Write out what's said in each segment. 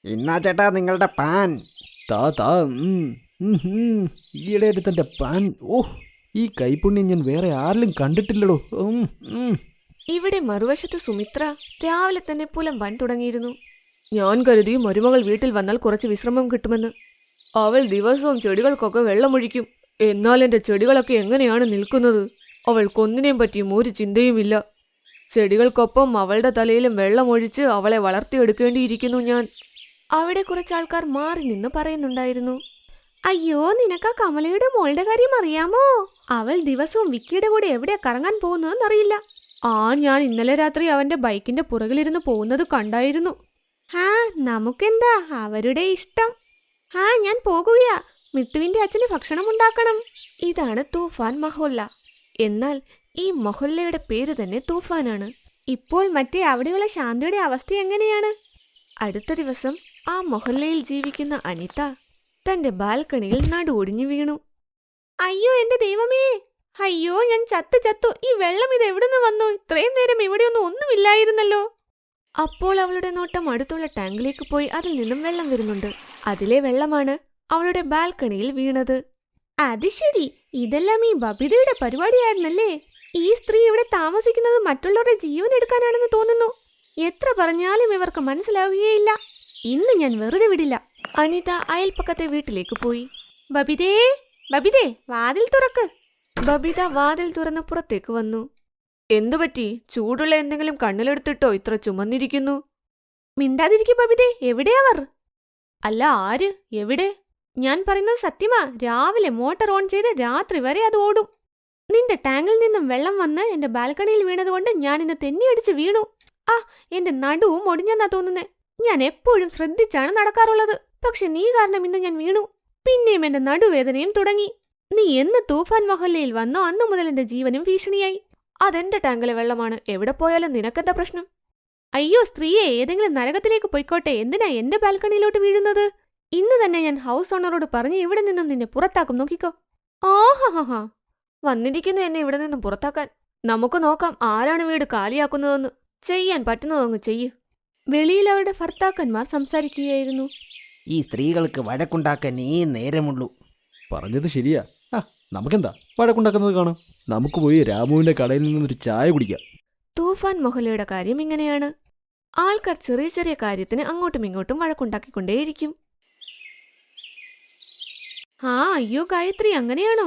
ഇന്നാ ചേട്ടാ നിങ്ങളുടെ പാൻ. താ താ ഈയിടെയായിട്ട് തൻ്റെ പാൻ. ഓ, ഈ കൈപ്പുണ്യം ഞാൻ വേറെ ആരിലും കണ്ടിട്ടില്ലടോ. ഇവിടെ മറുവശത്ത് സുമിത്ര രാവിലെ തന്നെ പുലമ്പാൻ തുടങ്ങിയിരുന്നു. ഞാൻ കരുതി മരുമകൾ വീട്ടിൽ വന്നാൽ കുറച്ച് വിശ്രമം കിട്ടുമെന്ന്. അവൾ ദിവസവും ചെടികൾക്കൊക്കെ വെള്ളമൊഴിക്കും. എന്നാൽ എൻ്റെ ചെടികളൊക്കെ എങ്ങനെയാണ് നിൽക്കുന്നത്? അവൾക്കൊന്നിനെയും പറ്റിയും ഒരു ചിന്തയുമില്ല. ചെടികൾക്കൊപ്പം അവളുടെ തലയിലും വെള്ളമൊഴിച്ച് അവളെ വളർത്തിയെടുക്കേണ്ടിയിരിക്കുന്നു ഞാൻ. അവിടെ കുറച്ചാൾക്കാർ മാറി നിന്ന് പറയുന്നുണ്ടായിരുന്നു. അയ്യോ, നിനക്ക് ആ കമലയുടെ മോളുടെ കാര്യം അറിയാമോ? അവൾ ദിവസവും വിക്കിയുടെ കൂടെ എവിടെയാ കറങ്ങാൻ പോകുന്നതെന്നറിയില്ല. ഞാൻ ഇന്നലെ രാത്രി അവന്റെ ബൈക്കിന്റെ പുറകിലിരുന്ന് പോകുന്നത് കണ്ടായിരുന്നു. നമുക്കെന്താ അവരുടെ ഇഷ്ടം. ഞാൻ പോകുകയാ. മിട്ടുവിന്റെ അച്ഛന് ഭക്ഷണം ഉണ്ടാക്കണം. ഇതാണ് തൂഫാൻ മഹൊല്ല. എന്നാൽ ഈ മൊഹല്ലയുടെ പേര് തന്നെ തൂഫാനാണ്. ഇപ്പോൾ മറ്റേ അവിടെയുള്ള ശാന്തിയുടെ അവസ്ഥ എങ്ങനെയാണ്? അടുത്ത ദിവസം ആ മൊഹല്ലയിൽ ജീവിക്കുന്ന അനിത തന്റെ ബാൽക്കണിയിൽ നടുവൊടിഞ്ഞു വീണു. അയ്യോ എന്റെ ദൈവമേ, അയ്യോ ഞാൻ ചത്തു. ഈ വെള്ളം ഇത് എവിടുന്ന് വന്നു? ഇത്രയും നേരം ഇവിടെയൊന്നും ഒന്നുമില്ലായിരുന്നല്ലോ. അപ്പോൾ അവളുടെ നോട്ടം അടുത്തുള്ള ടാങ്കിലേക്ക് പോയി. അതിൽ നിന്നും വെള്ളം വരുന്നുണ്ട്. അതിലെ വെള്ളമാണ് അവളുടെ ബാൽക്കണിയിൽ വീണത്. അത് ശരി, ഇതെല്ലാം ഈ ബബിതയുടെ പരിപാടിയായിരുന്നല്ലേ. ഈ സ്ത്രീ ഇവിടെ താമസിക്കുന്നത് മറ്റുള്ളവരുടെ ജീവൻ എടുക്കാനാണെന്ന് തോന്നുന്നു. എത്ര പറഞ്ഞാലും ഇവർക്ക് മനസ്സിലാവുകയില്ല. ഇന്ന് ഞാൻ വെറുതെ വിടില്ല. അനിത അയൽപ്പക്കത്തെ വീട്ടിലേക്ക് പോയി. ബബിതേ, വാതിൽ തുറക്ക്. ബബിത വാതിൽ തുറന്ന് പുറത്തേക്ക് വന്നു. എന്തുപറ്റി? ചൂടുള്ള എന്തെങ്കിലും കണ്ണിലെടുത്തിട്ടോ ഇത്ര ചുമന്നിരിക്കുന്നു? മിണ്ടാതിരിക്കും ബബിതേ. എവിടെയവർ? അല്ല, ആര്? എവിടെ? ഞാൻ പറയുന്നത് സത്യമാ. രാവിലെ മോട്ടോർ ഓൺ ചെയ്ത് രാത്രി വരെ അത് ഓടും. നിന്റെ ടാങ്കിൽ നിന്നും വെള്ളം വന്ന് എന്റെ ബാൽക്കണിയിൽ വീണതുകൊണ്ട് ഞാൻ ഇന്ന് തെന്നിയടിച്ച് വീണു. എന്റെ നടുവും ഒടിഞ്ഞെന്നാ തോന്നുന്നേ. ഞാൻ എപ്പോഴും ശ്രദ്ധിച്ചാണ് നടക്കാറുള്ളത്. പക്ഷെ നീ കാരണം ഇന്ന് ഞാൻ വീണു. പിന്നെയും എന്റെ നടുവേദനയും തുടങ്ങി. നീ എന്ന് തൂഫാൻ മൊഹല്ലയിൽ വന്നോ അന്നു മുതൽ എന്റെ ജീവനും ഭീഷണിയായി. അതെന്റെ ടാങ്കിലെ വെള്ളമാണ്. എവിടെ പോയാലും നിനക്കെന്താ പ്രശ്നം? അയ്യോ സ്ത്രീയെ, ഏതെങ്കിലും നരകത്തിലേക്ക് പോയിക്കോട്ടെ. എന്തിനാ എന്റെ ബാൽക്കണിയിലോട്ട് വീഴുന്നത്? ഇന്ന് തന്നെ ഞാൻ ഹൗസ് ഓണറോട് പറഞ്ഞ് ഇവിടെ നിന്നും നിന്നെ പുറത്താക്കും. നോക്കിക്കോ. ആഹാ, വന്നിരിക്കുന്ന എന്നെ ഇവിടെ നിന്നും പുറത്താക്കാൻ. നമുക്ക് നോക്കാം ആരാണ് വീട് കാലിയാക്കുന്നതെന്ന്. ചെയ്യാൻ പറ്റുന്നതങ്ങ് ചെയ്യ്. വെളിയിൽ അവരുടെ ഭർത്താക്കന്മാർ സംസാരിക്കുകയായിരുന്നു. ഈ സ്ത്രീകൾക്ക് വഴക്കുണ്ടാക്കാൻ ഈ നേരമുള്ളൂ. പറഞ്ഞത് ശരിയാ. നമുക്കെന്താ വഴക്കുണ്ടാക്കുന്നത് കാണാം. നമുക്ക് പോയി രാമുവിന്റെ കടയിൽ നിന്നൊരു ചായ കുടിക്കാം. തൂഫാൻ മൊഹല്ലയുടെ കാര്യം ഇങ്ങനെയാണ്. ആൾക്കാർ ചെറിയ ചെറിയ കാര്യത്തിന് അങ്ങോട്ടും ഇങ്ങോട്ടും വഴക്കുണ്ടാക്കിക്കൊണ്ടേയിരിക്കും. അയ്യോ ഗായത്രി, അങ്ങനെയാണോ?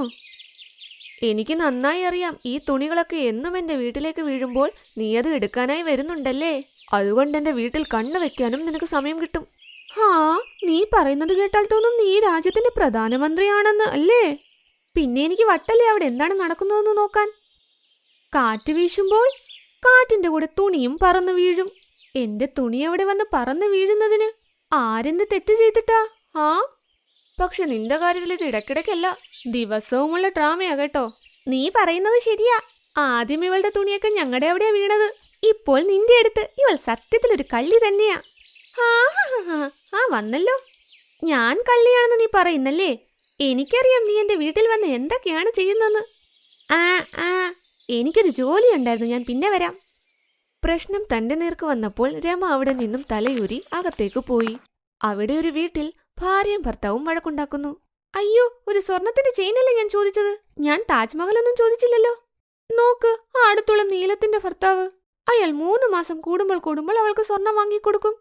എനിക്ക് നന്നായി അറിയാം. ഈ തുണികളൊക്കെ എന്നും എന്റെ വീട്ടിലേക്ക് വീഴുമ്പോൾ നീ അത് എടുക്കാനായി വരുന്നുണ്ടല്ലേ. അതുകൊണ്ട് എന്റെ വീട്ടിൽ കണ്ണു വെക്കാനും നിനക്ക് സമയം കിട്ടും. നീ പറയുന്നത് കേട്ടാൽ തോന്നും നീ രാജ്യത്തിന്റെ പ്രധാനമന്ത്രിയാണെന്ന് അല്ലേ. പിന്നെ എനിക്ക് വട്ടല്ലേ അവിടെ എന്താണ് നടക്കുന്നതെന്ന് നോക്കാൻ. കാറ്റ് വീശുമ്പോൾ കാറ്റിന്റെ കൂടെ തുണിയും പറന്നു വീഴും. എന്റെ തുണി അവിടെ വന്ന് പറന്നു വീഴുന്നതിന് ആരെന്ത് തെറ്റ് ചെയ്തിട്ടാ? പക്ഷെ നിന്റെ കാര്യത്തിൽ ഇത് ഇടയ്ക്കിടയ്ക്കല്ല, ദിവസവുമുള്ള ഡ്രാമയാ കേട്ടോ. നീ പറയുന്നത് ശരിയാ. ആദ്യം ഇവളുടെ തുണിയൊക്കെ ഞങ്ങളുടെ എവിടെയാ വീണത്. ഇപ്പോൾ നിന്റെ അടുത്ത് ഇവൾ സത്യത്തിലൊരു കള്ളി തന്നെയാ. വന്നല്ലോ. ഞാൻ കള്ളിയാണെന്ന് നീ പറയുന്നല്ലേ. എനിക്കറിയാം നീ എന്റെ വീട്ടിൽ വന്ന് എന്തൊക്കെയാണ് ചെയ്യുന്നെന്ന്. എനിക്കൊരു ജോലി ഉണ്ടായിരുന്നു, ഞാൻ പിന്നെ വരാം. പ്രശ്നം തന്റെ നേർക്ക് വന്നപ്പോൾ രമ അവിടെ നിന്നും തലയൂരി അകത്തേക്ക് പോയി. അവിടെ ഒരു വീട്ടിൽ ഭാര്യയും ഭർത്താവും വഴക്കുണ്ടാക്കുന്നു. അയ്യോ, ഒരു സ്വർണത്തിന്റെ ചെയിനല്ലേ ഞാൻ ചോദിച്ചത്. ഞാൻ താജ്മഹലൊന്നും ചോദിച്ചില്ലല്ലോ. നോക്ക്, അടുത്തുള്ള നീലത്തിന്റെ ഭർത്താവ്. അയാൾ 3 മാസം കൂടുമ്പോൾ അവൾക്ക് സ്വർണം വാങ്ങിക്കൊടുക്കും.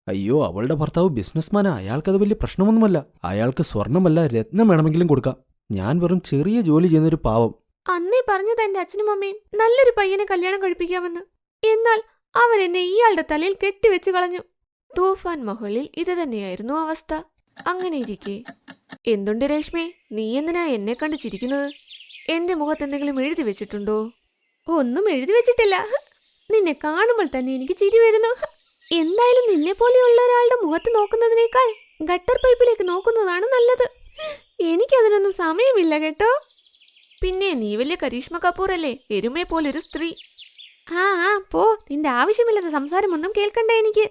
അയ്യോ, അവളുടെ ഭർത്താവ് ബിസിനസ്മാനാ. അയാൾക്കത് വലിയ പ്രശ്നമൊന്നുമല്ല. അയാൾക്ക് സ്വർണമല്ല രത്നം വേണമെങ്കിലും കൊടുക്കാം. ഞാൻ വെറും ചെറിയ ജോലി ചെയ്യുന്നൊരു പാവം. അന്നേ പറഞ്ഞത് എന്റെ അച്ഛനും അമ്മയും നല്ലൊരു പയ്യനെ കല്യാണം കഴിപ്പിക്കാമെന്ന്. എന്നാൽ അവൻ എന്നെ ഇയാളുടെ തലയിൽ കെട്ടിവെച്ച് കളഞ്ഞു. തൂഫാൻ മഹലിൽ ഇത് തന്നെയായിരുന്നു അവസ്ഥ. അങ്ങനെയിരിക്കെ, എന്തുണ്ട് രേഷ്മേ, നീ എന്തിനാ എന്നെ കണ്ട് ചിരിക്കുന്നത്? എന്റെ മുഖത്ത് എന്തെങ്കിലും എഴുതി വെച്ചിട്ടുണ്ടോ? ഒന്നും എഴുതി വെച്ചിട്ടില്ല. നിന്നെ കാണുമ്പോൾ തന്നെ എനിക്ക് ചിരി വരുന്നു. എന്തായാലും നിന്നെ പോലെയുള്ള ഒരാളുടെ മുഖത്ത് നോക്കുന്നതിനേക്കാൾ ഗട്ടർ പൈപ്പിലേക്ക് നോക്കുന്നതാണ് നല്ലത്. എനിക്കതിനൊന്നും സമയമില്ല കേട്ടോ. പിന്നെ നീ വലിയ കരീഷ്മ കപൂർ അല്ലേ, എരുമയെ പോലൊരു സ്ത്രീ. പോ, നിന്റെ ആവശ്യമില്ലാത്ത സംസാരമൊന്നും കേൾക്കണ്ട എനിക്ക്.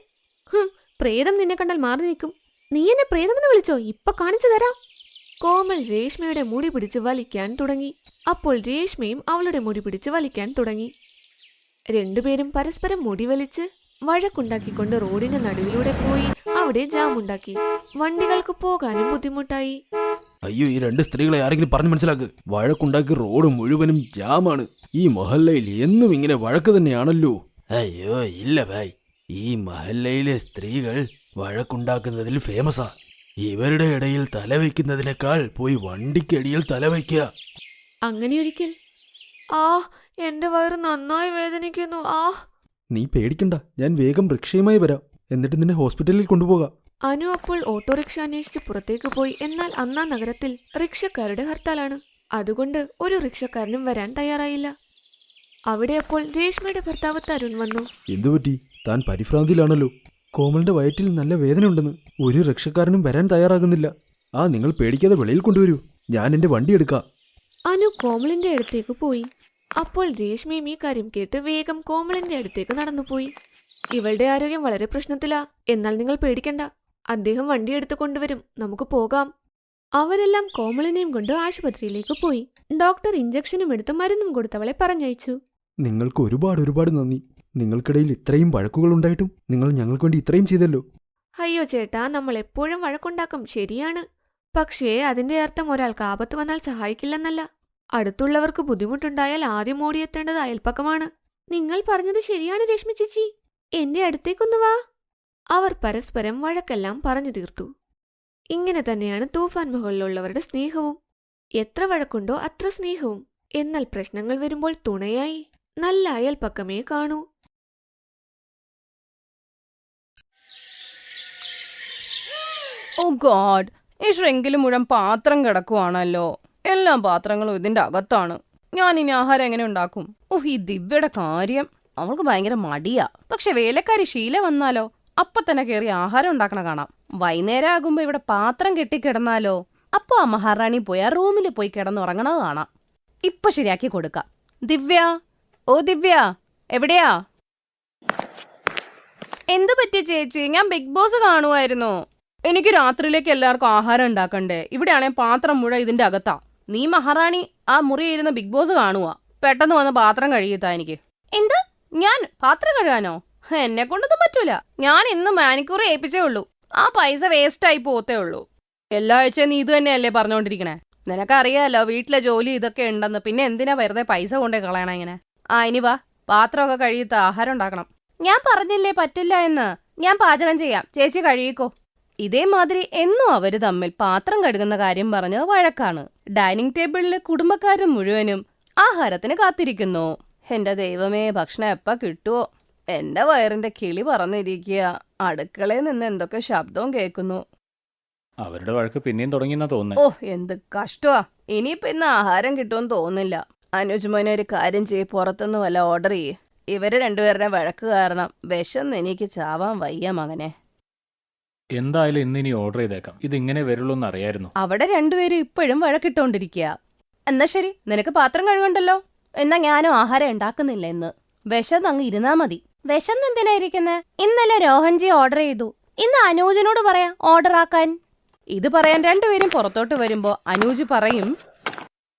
പ്രേതം നിന്നെ കണ്ടാൽ മാറി നിൽക്കും. നീ എന്നെ പ്രേതമെന്ന് വിളിച്ചോ? ഇപ്പൊ കാണിച്ചു തരാം. കോമൾ രേഷ്മയുടെ മുടി പിടിച്ച് വലിക്കാൻ തുടങ്ങി. അപ്പോൾ രേഷ്മയും അവളുടെ മുടി പിടിച്ച് വലിക്കാൻ തുടങ്ങി. രണ്ടുപേരും പരസ്പരം മുടി വലിച്ച് വഴക്കുണ്ടാക്കിക്കൊണ്ട് റോഡിന്റെ നടുവിലൂടെ പോയി. അവിടെ ജാമുണ്ടാക്കി. വണ്ടികൾക്ക് പോകാനും ബുദ്ധിമുട്ടായി. അയ്യോ, ഈ രണ്ട് സ്ത്രീകളെ ആരെങ്കിലും പറഞ്ഞു മനസ്സിലാക്ക്. വഴക്കുണ്ടാക്കി റോഡ് മുഴുവനും ജാമാണ്. ഈ മഹല്ലയിൽ എന്നും ഇങ്ങനെ വഴക്ക് തന്നെയാണല്ലോ. അയ്യോ ഇല്ല ഭായ്, ഈ മഹല്ലയിലെ സ്ത്രീകൾ വഴക്കുണ്ടാക്കുന്നതിൽ ഫേമസാ. ഇവരുടെ ഇടയിൽ തലവെക്കുന്നതിനേക്കാൾ പോയി വണ്ടിക്കടിയിൽ തലവെക്കുക. അങ്ങനെയൊരിക്കൽ ആ എന്റെ വയറ് നന്നായി വേദനിക്കുന്നു. നീ പേടിക്കണ്ട, ഞാൻ വേഗം റിക്ഷയുമായി വരാം. എന്നിട്ട് നിന്നെ ഹോസ്പിറ്റലിൽ കൊണ്ടുപോകാം. അനു അപ്പോൾ ഓട്ടോറിക്ഷ അന്വേഷിച്ച് പുറത്തേക്ക് പോയി. എന്നാൽ അന്നാ നഗരത്തിൽ റിക്ഷക്കാരുടെ ഹർത്താലാണ്. അതുകൊണ്ട് ഒരു റിക്ഷക്കാരനും വരാൻ തയ്യാറായില്ല. അവിടെ അപ്പോൾ രേഷ്മയുടെ ഭർത്താവ് തരുൺ വന്നു. എന്തുപറ്റി? താൻ പരിഭ്രാന്തിയിലാണല്ലോ. കോമളിന്റെ വയറ്റിൽ നല്ല വേദനയുണ്ടെന്ന്. ഒരു റിക്ഷക്കാരനും വരാൻ തയ്യാറാകുന്നില്ല. നിങ്ങൾ പേടിക്കാതെ വെളിയിൽ കൊണ്ടുവരൂ, ഞാൻ എന്റെ വണ്ടി എടുക്കാം. അനു കോമളിന്റെ അടുത്തേക്ക് പോയി. അപ്പോൾ രേഷ്മയും ഈ കാര്യം കേട്ട് വേഗം കോമളിന്റെ അടുത്തേക്ക് നടന്നുപോയി. ഇവളുടെ ആരോഗ്യം വളരെ പ്രശ്നത്തിലാ. എന്നാൽ നിങ്ങൾ പേടിക്കണ്ട, അദ്ദേഹം വണ്ടി എടുത്തു കൊണ്ടുവരും, നമുക്ക് പോകാം. അവരെല്ലാം കോമളിനെയും കൊണ്ട് ആശുപത്രിയിലേക്ക് പോയി. ഡോക്ടർ ഇഞ്ചക്ഷനും എടുത്ത് മരുന്നും കൊടുത്തവളെ പറഞ്ഞയച്ചു. നിങ്ങൾക്ക് ഒരുപാട് നന്ദി. നിങ്ങൾക്കിടയിൽ ഇത്രയും വഴക്കുകൾ ഉണ്ടായിട്ടും നിങ്ങൾ ഞങ്ങൾക്ക് വേണ്ടി ഇത്രയും ചെയ്തല്ലോ. അയ്യോ ചേട്ടാ, നമ്മൾ എപ്പോഴും വഴക്കുണ്ടാക്കും, ശരിയാണ്. പക്ഷേ അതിന്റെ അർത്ഥം ഒരാൾക്ക് ആപത്ത് വന്നാൽ സഹായിക്കില്ലെന്നല്ല. അടുത്തുള്ളവർക്ക് ബുദ്ധിമുട്ടുണ്ടായാൽ ആദ്യം ഓടിയെത്തേണ്ടത് അയൽപ്പക്കമാണ്. നിങ്ങൾ പറഞ്ഞത് ശരിയാണ് രശ്മി ചേച്ചി, എന്റെ അടുത്തേക്കൊന്നു വാ. അവർ പരസ്പരം വഴക്കെല്ലാം പറഞ്ഞു തീർത്തു. ഇങ്ങനെ തന്നെയാണ് തൂഫാൻ മഹലിലുള്ളവരുടെ സ്നേഹവും. എത്ര വഴക്കുണ്ടോ അത്ര സ്നേഹവും. എന്നാൽ പ്രശ്നങ്ങൾ വരുമ്പോൾ തുണയായി നല്ല അയൽപ്പക്കമേ കാണൂ. ഓ ഗോഡ്, ഈ ഷ്രിങ്കില് മുഴുവൻ പാത്രം കിടക്കുവാണല്ലോ. എല്ലാ പാത്രങ്ങളും ഇതിന്റെ അകത്താണ്. ഞാൻ ഇനി ആഹാരം എങ്ങനെ ഉണ്ടാക്കും? ഈ ദിവ്യയുടെ കാര്യം, അവൾക്ക് ഭയങ്കര മടിയാ. പക്ഷെ വേലക്കാരി ശീല വന്നാലോ അപ്പൊ തന്നെ കയറി ആഹാരം ഉണ്ടാക്കണ കാണാം. വൈകുന്നേരം ആകുമ്പോ ഇവിടെ പാത്രം കെട്ടിക്കിടന്നാലോ അപ്പൊ ആ മഹാറാണി പോയി ആ റൂമിൽ പോയി കിടന്നുറങ്ങണത് കാണാം. ഇപ്പൊ ശരിയാക്കി കൊടുക്കാം. ദിവ്യ, ഓ ദിവ്യ, എവിടെയാ? എന്തു പറ്റി ചേച്ചി? ഞാൻ ബിഗ് ബോസ് കാണുമായിരുന്നു. എനിക്ക് രാത്രിയിലേക്ക് എല്ലാവർക്കും ആഹാരം ഉണ്ടാക്കണ്ടേ. ഇവിടെയാണെ പാത്രം മുഴുവൻ ഇതിന്റെ അകത്താ. നീ മഹാറാണി ആ മുറിയിരുന്ന ബിഗ് ബോസ് കാണുവാ. പെട്ടെന്ന് വന്ന് പാത്രം കഴുകിത്താ എനിക്ക്. എന്ത്? ഞാൻ പാത്രം കഴുകാനോ? എന്നെ കൊണ്ടൊന്നും പറ്റൂല. ഞാൻ ഇന്ന് മാനിക്കൂർ ഏൽപ്പിച്ചേ ഉള്ളൂ. ആ പൈസ വേസ്റ്റായി പോത്തേ ഉള്ളൂ. എല്ലാ ആഴ്ചയും നീ ഇത് തന്നെയല്ലേ പറഞ്ഞോണ്ടിരിക്കണേ. നിനക്കറിയാലോ വീട്ടിലെ ജോലി ഇതൊക്കെ ഉണ്ടെന്ന്. പിന്നെ എന്തിനാ വെറുതെ പൈസ കൊണ്ടേ കളയണ ഇങ്ങനെ? ഇനി വാ, പാത്രമൊക്കെ കഴുകിത്ത ആഹാരം ഉണ്ടാക്കണം. ഞാൻ പറഞ്ഞില്ലേ പറ്റില്ല എന്ന്. ഞാൻ പാചകം ചെയ്യാം, ചേച്ചി കഴുകിക്കോ. ഇതേമാതിരി എന്നും അവര് തമ്മിൽ പാത്രം കഴുകുന്ന കാര്യം പറഞ്ഞ് വഴക്കാണ്. ഡൈനിങ് ടേബിളിൽ കുടുംബക്കാരും മുഴുവനും ആഹാരത്തിന് കാത്തിരിക്കുന്നു. എന്റെ ദൈവമേ, ഭക്ഷണം എപ്പ കിട്ടുവോ? എന്റെ വയറിന്റെ കിളി പറന്നിരിക്കുക. അടുക്കളയിൽ നിന്ന് എന്തൊക്കെ ശബ്ദവും കേൾക്കുന്നു. അവരുടെ വഴക്ക് പിന്നെയും തുടങ്ങിയെന്നാ തോന്നുന്നു. എന്ത് കഷ്ടമാ. ഇനിയിപ്പോ ഇന്ന് ആഹാരം കിട്ടുമെന്ന് തോന്നുന്നില്ല. അനുജ് മോനെ ഒരു കാര്യം ചെയ്യ്, പുറത്തുനിന്ന് വല്ല ഓർഡർ ചെയ്യ്. ഇവര് രണ്ടുപേരുടെ വഴക്ക് കാരണം വിശന്ന് എനിക്ക് ചാവാൻ വയ്യ മകനെ. എന്തായാലും ഇന്നിനി ഓർഡർ ചെയ്തേക്കാം. ഇതിങ്ങനെ വരുള്ളൂ എന്ന് അറിയായിരുന്നു. അവിടെ രണ്ടുപേരും ഇപ്പോഴും വഴക്കിട്ടോണ്ടിരിക്കുക. എന്നാ ശരി, നിനക്ക് പാത്രം കഴുകണ്ടല്ലോ. എന്നാ ഞാനും ആഹാരം ഉണ്ടാക്കുന്നില്ല ഇന്ന്. വിശന്നങ്ങ് ഇരുന്നാ മതി. വിശന്ന് എന്തിനാ ഇരിക്കുന്നെ? ഇന്നലെ രോഹൻജി ഓർഡർ ചെയ്തു. ഇന്ന് അനൂജിനോട് പറയാം ഓർഡർ ആക്കാൻ. ഇത് പറയാൻ രണ്ടുപേരും പുറത്തോട്ട് വരുമ്പോ അനൂജ് പറയും,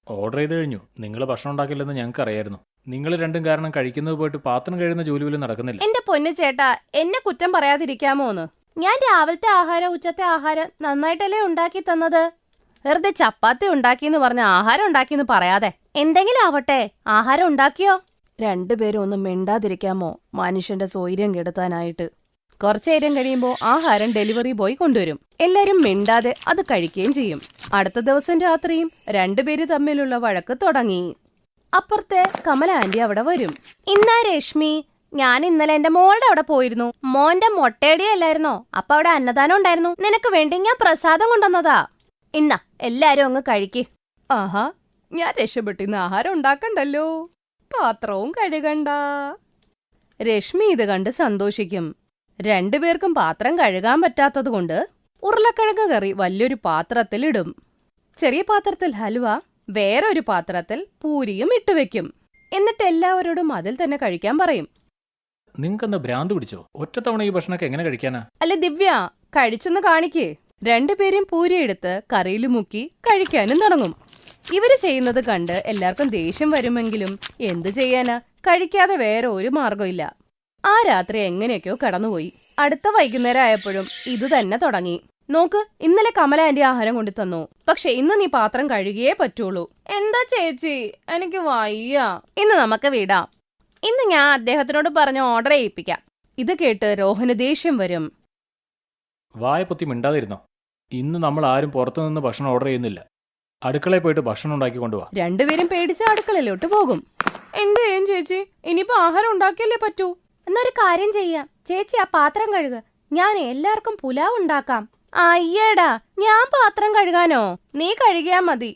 ഓർഡർ ചെയ്ത് കഴിഞ്ഞു. നിങ്ങൾ ഭക്ഷണം ഉണ്ടാക്കില്ലെന്ന് ഞങ്ങൾക്ക് അറിയായിരുന്നു. നിങ്ങൾ രണ്ടും കാരണം കഴിക്കുന്നത് പോയിട്ട് പാത്രം കഴുകുന്ന ജോലി പോലും നടക്കുന്നില്ല. എന്റെ പൊന്നു ചേട്ടാ, എന്നെ കുറ്റം പറയാതിരിക്കാമോന്ന്? ഞാൻ രാവിലത്തെ ആഹാരം ഉച്ചത്തെ ആഹാരം നന്നായിട്ടല്ലേ ഉണ്ടാക്കി തന്നത്. വെറുതെ ചപ്പാത്തി ഉണ്ടാക്കിയെന്ന് പറഞ്ഞ ആഹാരം ഉണ്ടാക്കിയെന്ന് പറയാതെ എന്തെങ്കിലും ആവട്ടെ, ആഹാരം ഉണ്ടാക്കിയോ? രണ്ടുപേരും ഒന്നും മിണ്ടാതിരിക്കാമോ മനുഷ്യന്റെ സ്വൈര്യം കെടുത്താനായിട്ട്. കുറച്ചേരം കഴിയുമ്പോൾ ആഹാരം ഡെലിവറി ബോയ് കൊണ്ടുവരും. എല്ലാരും മിണ്ടാതെ അത് കഴിക്കുകയും ചെയ്യും. അടുത്ത ദിവസം രാത്രിയും രണ്ടുപേര് തമ്മിലുള്ള വഴക്ക് തുടങ്ങി. അപ്പുറത്തെ കമല ആന്റി അവിടെ വരും. ഇന്നാ രശ്മി, ഞാൻ ഇന്നലെ എന്റെ മോളുടെ അവിടെ പോയിരുന്നു. മോന്റെ മൊട്ടയടിയല്ലായിരുന്നോ? അപ്പൊ അവിടെ അന്നദാനം ഉണ്ടായിരുന്നു. നിനക്ക് വേണ്ടി ഞാൻ പ്രസാദം കൊണ്ടുവന്നതാ. ഇന്നാ എല്ലാരും അങ്ങ് കഴിക്ക്. ആഹാ, ഞാൻ രക്ഷപ്പെട്ടിന്ന് ആഹാരം ഉണ്ടാക്കണ്ടല്ലോ, പാത്രവും കഴുകണ്ട. രശ്മി ഇത് കണ്ട് സന്തോഷിക്കും. രണ്ടുപേർക്കും പാത്രം കഴുകാൻ പറ്റാത്തത് കൊണ്ട് ഉരുളക്കിഴങ്ങ് കറി വലിയൊരു പാത്രത്തിലിടും. ചെറിയ പാത്രത്തിൽ ഹൽവ, വേറൊരു പാത്രത്തിൽ പൂരിയും ഇട്ടുവെക്കും. എന്നിട്ട് എല്ലാവരോടും അതിൽ തന്നെ കഴിക്കാൻ പറയും. നിങ്ങൾക്കെന്താ ഭ്രാന്ത് പിടിച്ചോ? ഒറ്റത്തവണ ഈ ഭക്ഷണമൊക്കെ എങ്ങനെ കഴിക്കാനാ? അല്ല ദിവ്യ, കഴിച്ചൊന്ന് കാണിക്കേ. രണ്ടുപേരും പൂരി എടുത്ത് കറിയിൽ മുക്കി കഴിക്കാനും തുടങ്ങും. ഇവര് ചെയ്യുന്നത് കണ്ട് എല്ലാവർക്കും ദേഷ്യം വരുമെങ്കിലും എന്തു ചെയ്യാനാ, കഴിക്കാതെ വേറെ ഒരു മാർഗമില്ല. ആ രാത്രി എങ്ങനെയൊക്കെയോ കടന്നുപോയി. അടുത്ത വൈകുന്നേരം ആയപ്പോഴും ഇത് തന്നെ തുടങ്ങി. നോക്ക്, ഇന്നലെ കമല ആന്റി ആഹാരം കൊണ്ടു തന്നു, പക്ഷെ ഇന്ന് നീ പാത്രം കഴുകിയേ പറ്റുള്ളൂ. എന്താ ചേച്ചി, എനിക്ക് വയ്യ. ഇന്ന് നമുക്ക് വിടാം. ഇന്ന് ഞാൻ അദ്ദേഹത്തിനോട് പറഞ്ഞ് ഓർഡർ ചെയ്യിപ്പിക്കാം. ഇത് കേട്ട് രോഹന് ദേഷ്യം വരും. വായ പൊത്തി മിണ്ടാതിരുന്നോ. ഇന്ന് നമ്മൾ ആരും പുറത്തുനിന്ന് ഭക്ഷണം ഓർഡർ ചെയ്യുന്നില്ല. അടുക്കളയിൽ പോയിട്ട് ഭക്ഷണം ഉണ്ടാക്കി കൊണ്ടുപോവാ. രണ്ടുപേരും പേടിച്ച് അടുക്കളയിലോട്ട് പോകും. എന്ത് ചെയ്യും ചേച്ചി, ഇനിയിപ്പോ ആഹാരം ഉണ്ടാക്കിയല്ലേ പറ്റൂ. എന്നൊരു കാര്യം ചെയ്യാം, ചേച്ചി ആ പാത്രം കഴുക, ഞാൻ എല്ലാവർക്കും പുലാവ് ഉണ്ടാക്കാം. അയ്യടാ, ഞാൻ പാത്രം കഴുകാനോ? നീ കഴുകിയാ മതി.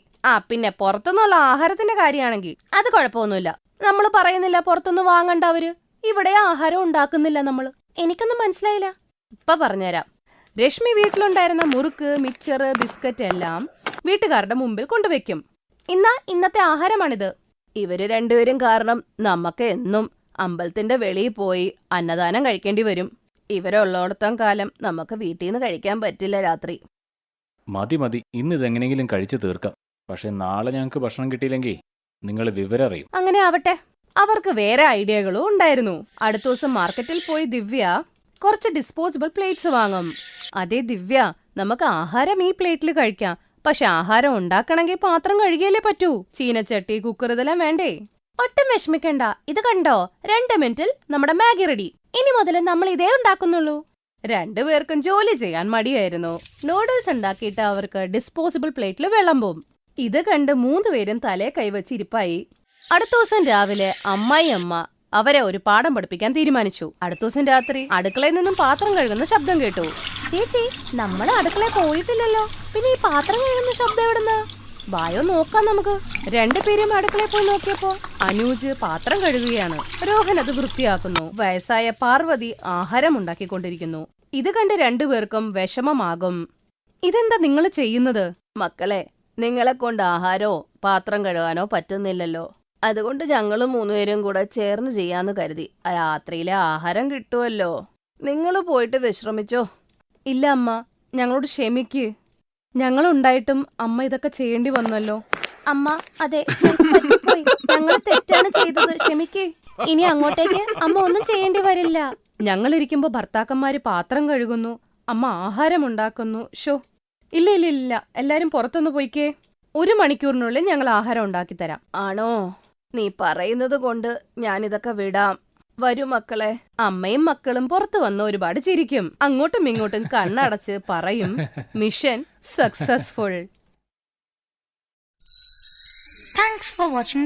പിന്നെ പുറത്തുനിന്നുള്ള ആഹാരത്തിന്റെ കാര്യമാണെങ്കിൽ അത് കുഴപ്പമൊന്നുമില്ല. നമ്മൾ പറയുന്നില്ല പുറത്തുനിന്ന് വാങ്ങണ്ട അവര്. ഇവിടെ ആഹാരം ഉണ്ടാക്കുന്നില്ല നമ്മള്. എനിക്കൊന്നും മനസ്സിലായില്ല. ഇപ്പൊ പറഞ്ഞുതരാം. രശ്മി വീട്ടിലുണ്ടായിരുന്ന മുറുക്ക്, മിക്സർ, ബിസ്ക്കറ്റ് എല്ലാം വീട്ടുകാരുടെ മുമ്പിൽ കൊണ്ടുവയ്ക്കും. ഇന്നത്തെ ആഹാരമാണിത്. ഇവര് രണ്ടുപേരും കാരണം നമുക്ക് എന്നും അമ്പലത്തിന്റെ വെളിയിൽ പോയി അന്നദാനം കഴിക്കേണ്ടി വരും. ഇവരുള്ളോടത്തോളം കാലം നമുക്ക് വീട്ടിൽ നിന്ന് കഴിക്കാൻ പറ്റില്ല രാത്രി. മതി മതി, ഇന്ന് ഇതെങ്ങനെയെങ്കിലും കഴിച്ചു തീർക്കാം. പക്ഷെ നാളെ ഞങ്ങൾക്ക് ഭക്ഷണം കിട്ടിയില്ലെങ്കിൽ നിങ്ങൾ വിവരം അറിയും. അങ്ങനെ ആവട്ടെ. അവർക്ക് വേറെ ഐഡിയകളും ഉണ്ടായിരുന്നു. അടുത്ത ദിവസം മാർക്കറ്റിൽ പോയി ദിവ്യ കുറച്ച് ഡിസ്പോസിബിൾ പ്ലേറ്റ്സ് വാങ്ങും. അതേ ദിവ്യ, നമുക്ക് ആഹാരം ഈ പ്ലേറ്റിൽ കഴിക്കാം, പക്ഷെ ആഹാരം ഉണ്ടാക്കണമെങ്കിൽ പാത്രം കഴുകിയല്ലേ പറ്റൂ. ചീനച്ചട്ടി, കുക്കർ ഇതെല്ലാം വേണ്ടേ? ഒട്ടും വിഷമിക്കണ്ട, ഇത് കണ്ടോ, 2 മിനിറ്റിൽ നമ്മുടെ മാഗി റെഡി. ഇനി മുതൽ നമ്മൾ ഇതേ ഉണ്ടാക്കുന്നുള്ളൂ. രണ്ടുപേർക്കും ജോലി ചെയ്യാൻ മടിയായിരുന്നു. നൂഡിൽസ് ഉണ്ടാക്കിയിട്ട് അവർക്ക് ഡിസ്പോസിബിൾ പ്ലേറ്റിൽ വിളമ്പും. ഇത് കണ്ട് 3 പേരും തലേ കൈവച്ചിരിപ്പായി. അടുത്ത ദിവസം രാവിലെ അമ്മായിയമ്മ അവരെ ഒരു പാഠം പഠിപ്പിക്കാൻ തീരുമാനിച്ചു. അടുത്ത ദിവസം രാത്രി അടുക്കളയിൽ നിന്നും പാത്രം കഴുകുന്ന ശബ്ദം കേട്ടു. ചേച്ചി, നമ്മൾ അടുക്കളയിൽ പോയിട്ടില്ലല്ലോ, പിന്നെ ഈ പാത്രം കഴുകുന്ന ശബ്ദം എവിടുന്ന്? വായോ നോക്കാം നമുക്ക്. 2 പേരും അടുക്കളയിൽ പോയി നോക്കിയപ്പോ അനൂജ് പാത്രം കഴുകുകയാണ്. രോഹൻ അത് വൃത്തിയാക്കുന്നു. വയസ്സായ പാർവതി ആഹാരം ഉണ്ടാക്കിക്കൊണ്ടിരിക്കുന്നു. ഇത് കണ്ട് 2 പേർക്കും വിഷമമാകും. ഇതെന്താ നിങ്ങൾ ചെയ്യുന്നത്? മക്കളെ, നിങ്ങളെ കൊണ്ട് ആഹാരോ പാത്രം കഴുകാനോ പറ്റുന്നില്ലല്ലോ. അതുകൊണ്ട് ഞങ്ങളും 3 പേരും കൂടെ ചേർന്ന് ചെയ്യാന്ന് കരുതി. രാത്രിയിലെ ആഹാരം കിട്ടുമല്ലോ. നിങ്ങൾ പോയിട്ട് വിശ്രമിച്ചോ. ഇല്ല അമ്മ, ഞങ്ങളോട് ക്ഷമിക്ക്. ഞങ്ങളുണ്ടായിട്ടും അമ്മ ഇതൊക്കെ ചെയ്യേണ്ടി വന്നല്ലോ. അമ്മ, അതെ, ഞങ്ങൾ തെറ്റാണ് ചെയ്തത്, ക്ഷമിക്കേ. ഇനി അങ്ങോട്ടേക്ക് അമ്മ ഒന്നും ചെയ്യേണ്ടി വരില്ല. ഞങ്ങളിരിക്കുമ്പോ ഭർത്താക്കന്മാര് പാത്രം കഴുകുന്നു, അമ്മ ആഹാരം ഉണ്ടാക്കുന്നു. ഷോ, ഇല്ല ഇല്ല ഇല്ല, എല്ലാരും പുറത്തൊന്ന് പോയിക്കേ. 1 മണിക്കൂറിനുള്ളിൽ ഞങ്ങൾ ആഹാരം ഉണ്ടാക്കി തരാം. ആണോ? നീ പറയുന്നത് കൊണ്ട് ഞാനിതൊക്കെ വിടാം. വരൂ മക്കളെ. അമ്മയും മക്കളും പുറത്തു വന്ന് ഒരുപാട് ചിരിക്കും. അങ്ങോട്ടും ഇങ്ങോട്ടും കണ്ണടച്ച് പറയും, mission successful. Thanks for watching.